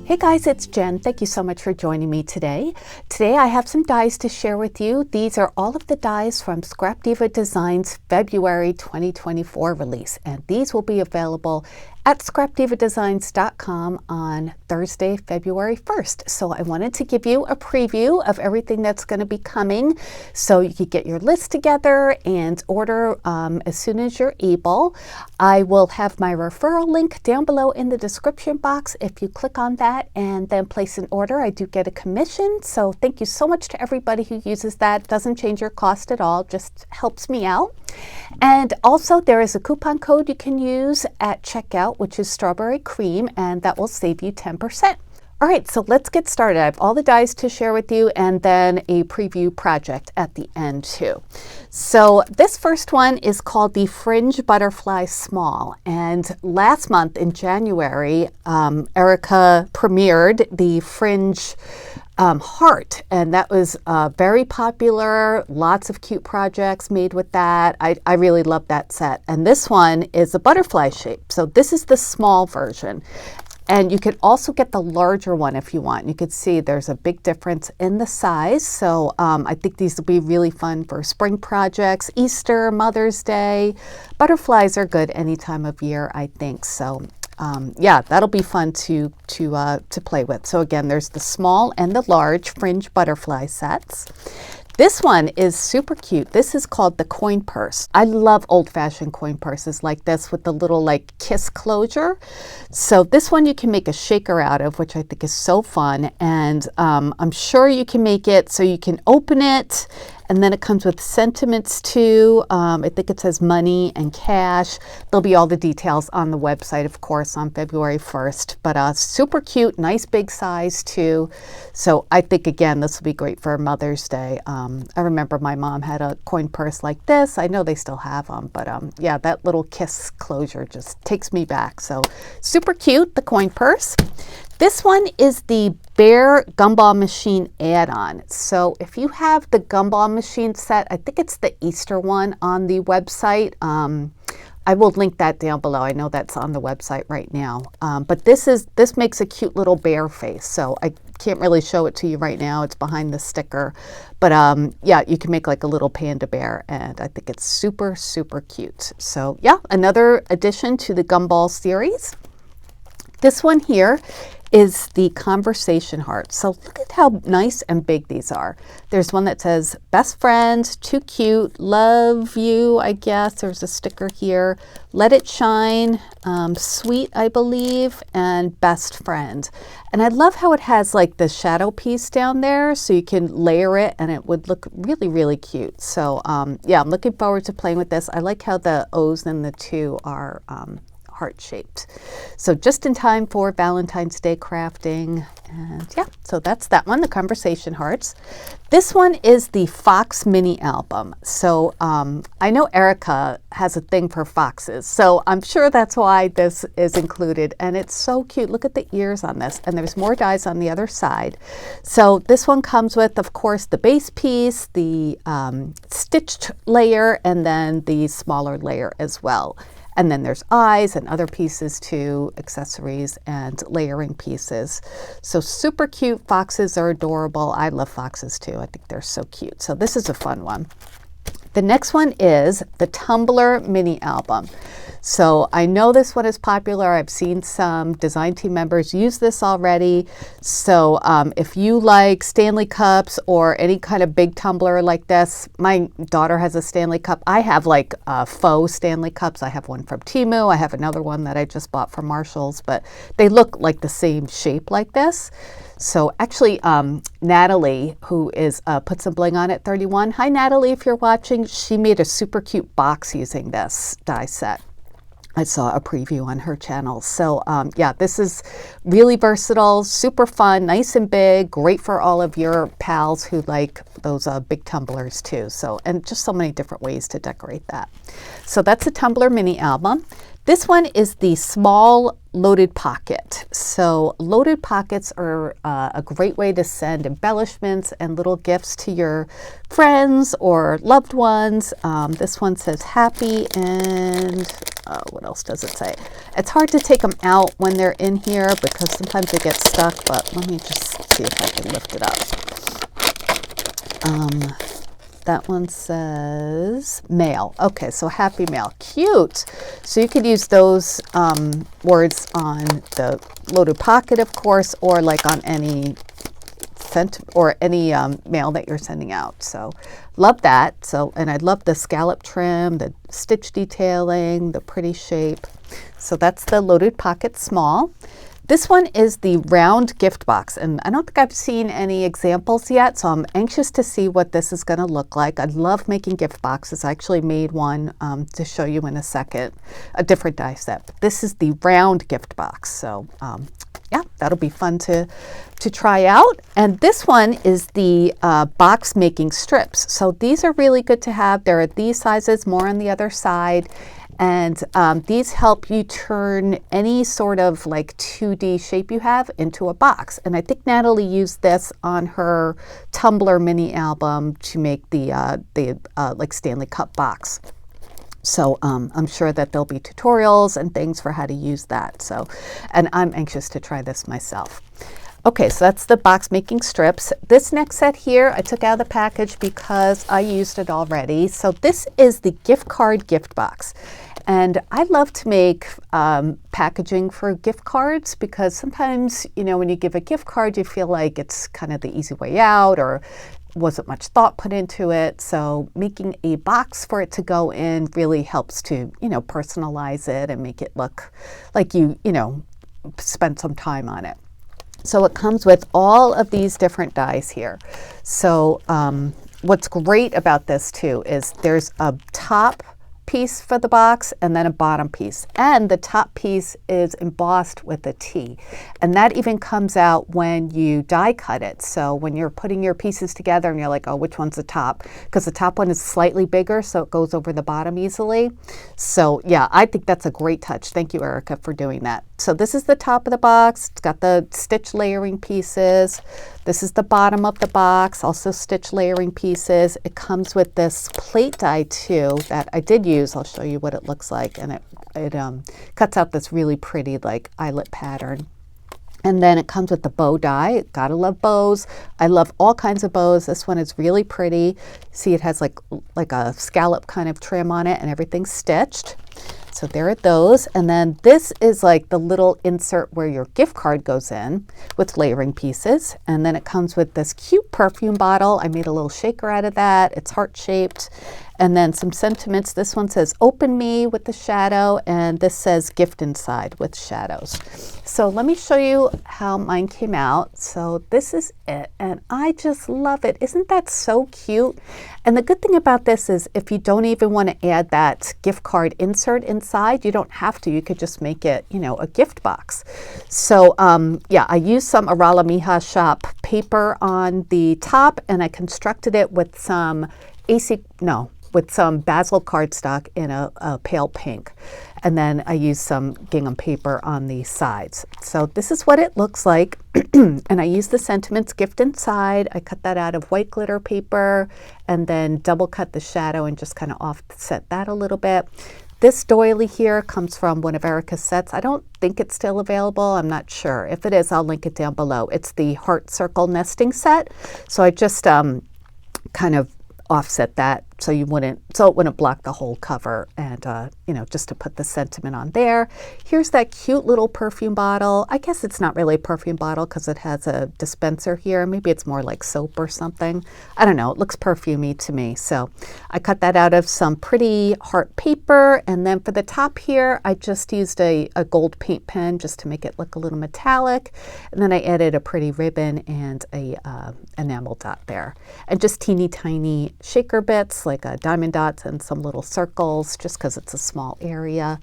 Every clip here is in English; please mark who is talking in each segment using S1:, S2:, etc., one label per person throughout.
S1: Hey guys, it's Jen. Thank you so much for joining me today. Today I have some dies to share with you. These are all of the dies from Scrap Diva Designs February 2024 release, and these will be available at scrapdivadesigns.com on Thursday, February 1st. So I wanted to give you a preview of everything that's going to be coming so you could get your list together and order as soon as you're able. I will have my referral link down below in the description box. If you click on that and then place an order, I do get a commission. So thank you so much to everybody who uses that. Doesn't change your cost at all, just helps me out. And also there is a coupon code you can use at checkout, which is strawberry cream, and that will save you 10%. All right, so let's get started. I have all the dies to share with you and then a preview project at the end too. So this first one is called the Fringe Butterfly Small. And last month in January, Erica premiered the Fringe heart, and that was very popular. Lots of cute projects made with that. I really love that set. And this one is a butterfly shape. So this is the small version. And you can also get the larger one if you want. You can see there's a big difference in the size. So I think these will be really fun for spring projects, Easter, Mother's Day. Butterflies are good any time of year, I think. So yeah, that'll be fun to play with. So again, there's the small and the large fringe butterfly sets. This one is super cute. This is called the coin purse. I love old-fashioned coin purses like this with the little like kiss closure. So this one you can make a shaker out of, which I think is so fun. And I'm sure you can make it so you can open it. And then it comes with sentiments too. I think it says money and cash. There'll be all the details on the website, of course, on February 1st. But super cute, nice big size too. So I think, again, this will be great for Mother's Day. I remember my mom had a coin purse like this. I know they still have them. But yeah, that little kiss closure just takes me back. So super cute, the coin purse. This one is the Bear Gumball Machine add-on. So if you have the Gumball Machine set, I think it's the Easter one on the website. I will link that down below. I know that's on the website right now. But this makes a cute little bear face. So I can't really show it to you right now. It's behind the sticker. But yeah, you can make like a little panda bear, and I think it's super, super cute. So yeah, another addition to the Gumball series. This one here is the conversation heart. So look at how nice and big these are. There's one that says best friend, too cute, love you, I guess. There's a sticker here. Let it shine, sweet, I believe, and best friend. And I love how it has like the shadow piece down there, so you can layer it and it would look really, really cute. So yeah, I'm looking forward to playing with this. I like how the O's and the 2 are heart-shaped. So just in time for Valentine's Day crafting. And yeah, so that's that one, the conversation hearts. This one is the Fox mini album. So I know Erica has a thing for foxes, so I'm sure that's why this is included. And it's so cute. Look at the ears on this. And there's more dies on the other side. So this one comes with, of course, the base piece, the stitched layer, and then the smaller layer as well. And then there's eyes and other pieces too, accessories and layering pieces. So super cute. Foxes are adorable. I love foxes too. I think they're so cute. So this is a fun one. The next one is the Tumblr mini album. So I know this one is popular. I've seen some design team members use this already. So if you like Stanley Cups or any kind of big tumbler like this, my daughter has a Stanley Cup. I have like faux Stanley Cups. I have one from Temu. I have another one that I just bought from Marshall's, but they look like the same shape like this. So actually, Natalie, who is Put Some Bling On at 31. Hi, Natalie, if you're watching. She made a super cute box using this die set. I saw a preview on her channel. So yeah, this is really versatile, super fun, nice and big, great for all of your pals who like those big tumblers too. So, and just so many different ways to decorate that. So that's a Tumblr mini album. This one is the small loaded pocket. So loaded pockets are a great way to send embellishments and little gifts to your friends or loved ones. This one says happy, and what else does it say? It's hard to take them out when they're in here because sometimes they get stuck, but let me just see if I can lift it up. That one says mail. Okay, so happy mail. Cute. So you could use those words on the loaded pocket, of course, or like on any mail that you're sending out. So love that. So, and I love the scallop trim, the stitch detailing, the pretty shape. So that's the loaded pocket small. This one is the round gift box, and I don't think I've seen any examples yet, so I'm anxious to see what this is going to look like. I love making gift boxes. I actually made one to show you in a second, a different die set. But this is the round gift box, so yeah, that'll be fun to try out. And this one is the box making strips. So these are really good to have. They're at these sizes, more on the other side. And these help you turn any sort of like 2D shape you have into a box. And I think Natalie used this on her Tumblr mini album to make the like Stanley Cup box. So I'm sure that there'll be tutorials and things for how to use that. So, and I'm anxious to try this myself. Okay, so that's the box making strips. This next set here, I took out of the package because I used it already. So this is the gift card gift box. And I love to make packaging for gift cards because sometimes, you know, when you give a gift card, you feel like it's kind of the easy way out or wasn't much thought put into it. So making a box for it to go in really helps to, you know, personalize it and make it look like you know, spent some time on it. So it comes with all of these different dies here. So what's great about this too is there's a top piece for the box and then a bottom piece. And the top piece is embossed with a T. And that even comes out when you die cut it. So when you're putting your pieces together and you're like, oh, which one's the top? Because the top one is slightly bigger, so it goes over the bottom easily. So yeah, I think that's a great touch. Thank you, Erica, for doing that. So this is the top of the box. It's got the stitch layering pieces. This is the bottom of the box, also stitch layering pieces. It comes with this plate die too that I did use. I'll show you what it looks like. And it cuts out this really pretty like eyelet pattern. And then it comes with the bow die. Gotta love bows. I love all kinds of bows. This one is really pretty. See, it has like a scallop kind of trim on it and everything's stitched. So there are those. And then this is like the little insert where your gift card goes in with layering pieces. And then it comes with this cute perfume bottle. I made a little shaker out of that. It's heart-shaped. And then some sentiments. This one says open me with the shadow, and this says gift inside with shadows. So let me show you how mine came out. So this is it, and I just love it. Isn't that so cute? And the good thing about this is if you don't even want to add that gift card insert inside, you don't have to. You could just make it, you know, a gift box. So yeah, I used some Arala Mija Shop paper on the top, and I constructed it with some with some basil cardstock in a pale pink. And then I used some gingham paper on the sides. So this is what it looks like. And I used the sentiments gift inside. I cut that out of white glitter paper and then double cut the shadow and just kind of offset that a little bit. This doily here comes from one of Erica's sets. I don't think it's still available. I'm not sure. If it is, I'll link it down below. It's the heart circle nesting set. So I just kind of offset that so it wouldn't block the whole cover, and you know, just to put the sentiment on there. Here's that cute little perfume bottle. I guess it's not really a perfume bottle because it has a dispenser here. Maybe it's more like soap or something. I don't know. It looks perfumey to me. So I cut that out of some pretty heart paper, and then for the top here, I just used a gold paint pen just to make it look a little metallic, and then I added a pretty ribbon and a enamel dot there, and just teeny tiny shaker bits like diamond dots and some little circles just because it's a small area.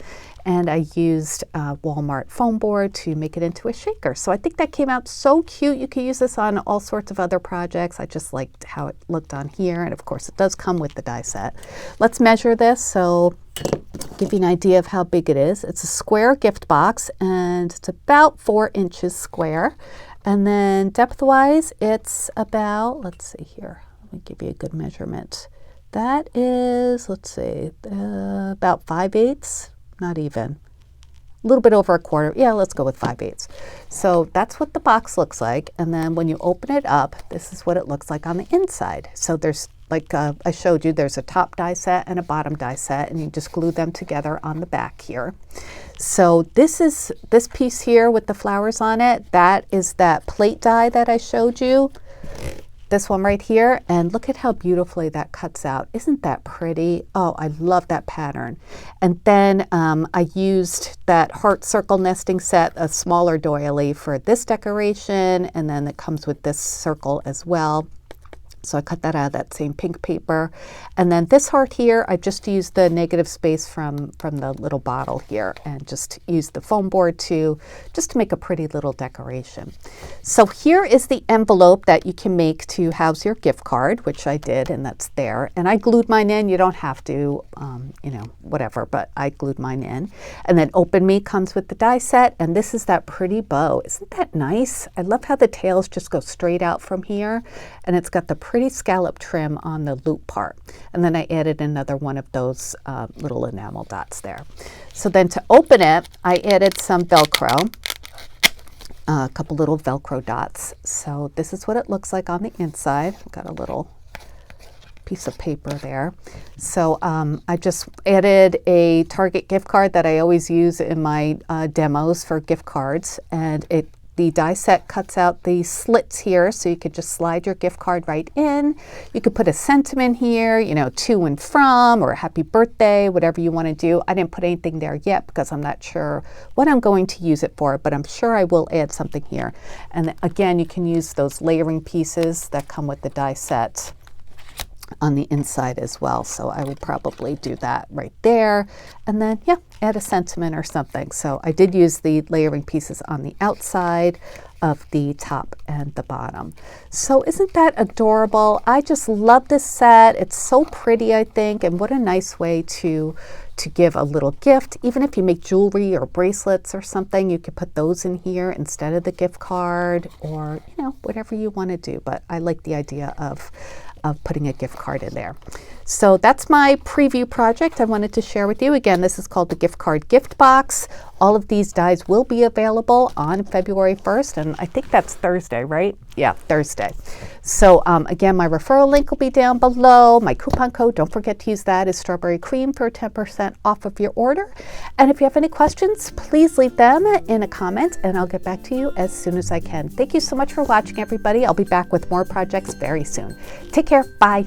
S1: And I used Walmart foam board to make it into a shaker. So I think that came out so cute. You could use this on all sorts of other projects. I just liked how it looked on here. And of course it does come with the die set. Let's measure this. So Give you an idea of how big it is. It's a square gift box and it's about 4 inches square. And then depth-wise, it's about, let's see here, let me give you a good measurement. That is, let's see, about 5/8, not even. A little bit over 1/4. Yeah, let's go with 5/8. So that's what the box looks like. And then when you open it up, this is what it looks like on the inside. So there's, like I showed you, there's a top die set and a bottom die set, and you just glue them together on the back here. So this piece here with the flowers on it, that is that plate die that I showed you. This one right here, and look at how beautifully that cuts out. Isn't that pretty? Oh, I love that pattern. And then I used that heart circle nesting set, a smaller doily, for this decoration, and then it comes with this circle as well. So I cut that out of that same pink paper. And then this heart here, I just used the negative space from the little bottle here and just used the foam board just to make a pretty little decoration. So here is the envelope that you can make to house your gift card, which I did, and that's there. And I glued mine in. You don't have to, you know, whatever, but I glued mine in. And then Open Me comes with the die set, and this is that pretty bow. Isn't that nice? I love how the tails just go straight out from here, and it's got the pretty scallop trim on the loop part. And then I added another one of those little enamel dots there. So then to open it, I added some Velcro, a couple little Velcro dots. So this is what it looks like on the inside. I've got a little piece of paper there. So I just added a Target gift card that I always use in my demos for gift cards, and the die set cuts out the slits here, so you could just slide your gift card right in. You could put a sentiment here, you know, to and from, or a happy birthday, whatever you want to do. I didn't put anything there yet because I'm not sure what I'm going to use it for, but I'm sure I will add something here. And again, you can use those layering pieces that come with the die set on the inside as well. So I will probably do that right there. And then, yeah, add a sentiment or something. So I did use the layering pieces on the outside of the top and the bottom. So isn't that adorable? I just love this set. It's so pretty, I think, and what a nice way to give a little gift. Even if you make jewelry or bracelets or something, you could put those in here instead of the gift card, or, you know, whatever you want to do. But I like the idea of putting a gift card in there. So that's my preview project I wanted to share with you. Again, this is called the Gift Card Gift Box. All of these dies will be available on February 1st, and I think that's Thursday, right? Yeah, Thursday. So again, my referral link will be down below. My coupon code, don't forget to use that, is Strawberry Cream for 10% off of your order. And if you have any questions, please leave them in a comment, and I'll get back to you as soon as I can. Thank you so much for watching, everybody. I'll be back with more projects very soon. Take care. Bye.